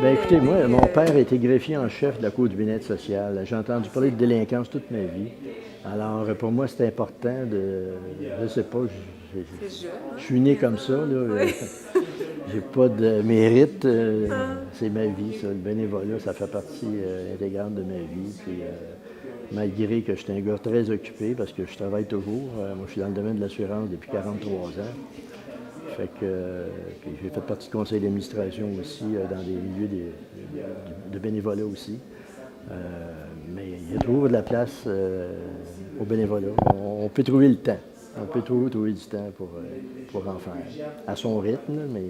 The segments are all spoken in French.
Bien, écoutez, moi, mon père a été greffier en chef de la Cour du bien-être social. J'ai entendu parler de délinquance toute ma vie. Alors, pour moi, c'est important de. Je sais pas, je suis né comme ça, là. J'ai pas de mérite. C'est ma vie, ça. Le bénévolat, ça fait partie intégrante de ma vie. Puis, malgré que je suis un gars très occupé, parce que je travaille toujours. Moi, je suis dans le domaine de l'assurance depuis 43 ans. Fait que, puis j'ai fait partie du conseil d'administration aussi, dans des milieux de bénévolat aussi. Mais il y a toujours de la place au bénévolat. On peut trouver le temps. On peut toujours trouver du temps pour en faire. À son rythme, mais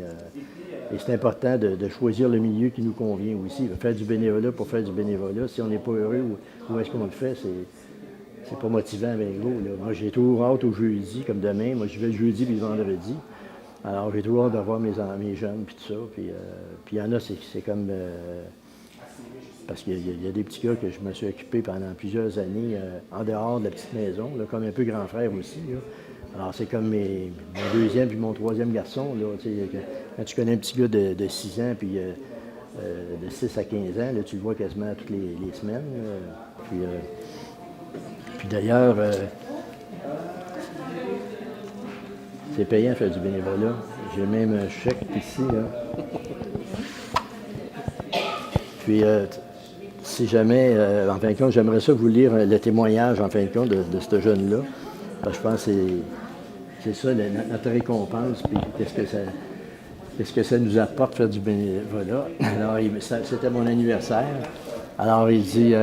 et c'est important de choisir le milieu qui nous convient aussi. Faire du bénévolat pour faire du bénévolat, si on n'est pas heureux, où est-ce qu'on le fait, c'est pas motivant avec gros. Là. Moi, j'ai toujours hâte au jeudi, comme demain. Moi, je vais le jeudi puis le vendredi. Alors, j'ai toujours hâte d'avoir mes jeunes, puis tout ça. Puis il y en a, c'est comme... parce qu'il y a des petits gars que je me suis occupé pendant plusieurs années en dehors de la petite maison, là, comme un peu grand frère aussi. Là. Alors, c'est comme mon deuxième puis mon troisième garçon. Là, quand tu connais un petit gars de 6 ans, puis de 6 à 15 ans, là, tu le vois quasiment toutes les semaines. Puis d'ailleurs... c'est payant de faire du bénévolat. J'ai même un chèque ici, là. Puis, si jamais, en fin de compte, j'aimerais ça vous lire le témoignage, en fin de compte, de ce jeune-là. Parce que je pense que c'est ça notre récompense, puis qu'est-ce que ça nous apporte faire du bénévolat. Alors, c'était mon anniversaire. Alors, il dit,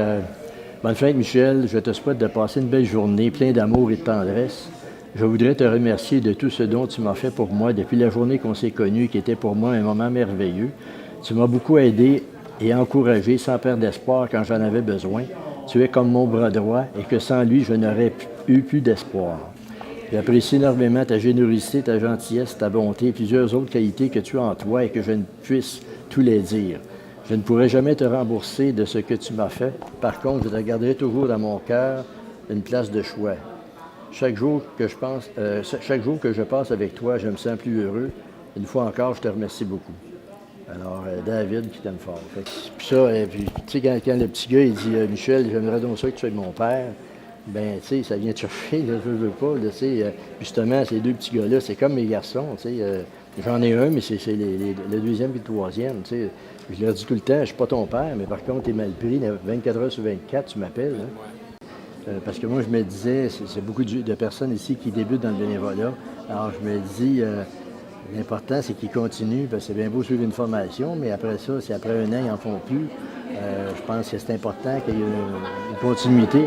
bonne fête, Michel, je te souhaite de passer une belle journée, plein d'amour et de tendresse. Je voudrais te remercier de tout ce dont tu m'as fait pour moi depuis la journée qu'on s'est connus, qui était pour moi un moment merveilleux. Tu m'as beaucoup aidé et encouragé sans perdre d'espoir quand j'en avais besoin. Tu es comme mon bras droit et que sans lui, je n'aurais eu plus d'espoir. J'apprécie énormément ta générosité, ta gentillesse, ta bonté et plusieurs autres qualités que tu as en toi et que je ne puisse tous les dire. Je ne pourrai jamais te rembourser de ce que tu m'as fait. Par contre, je te garderai toujours dans mon cœur une place de choix. Chaque jour que je passe avec toi, je me sens plus heureux. Une fois encore, je te remercie beaucoup. Alors, David qui t'aime fort. Puis ça, puis, tu sais, quand le petit gars, il dit Michel, j'aimerais donc ça que tu sois mon père, ben, tu sais, ça vient te chercher, là, je veux pas, là, tu sais. Justement, ces deux petits gars-là, c'est comme mes garçons, tu sais. J'en ai un, mais c'est le deuxième et le troisième, tu sais. Je leur dis tout le temps, je suis pas ton père, mais par contre, t'es mal pris, 24 heures sur 24, tu m'appelles, hein. Parce que moi, je me disais, c'est beaucoup de personnes ici qui débutent dans le bénévolat. Alors, je me dis, l'important, c'est qu'ils continuent, parce que c'est bien beau suivre une formation, mais après ça, si après un an, ils n'en font plus, je pense que c'est important qu'il y ait une continuité.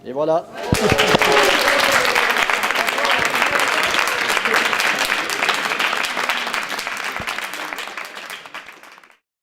Et voilà.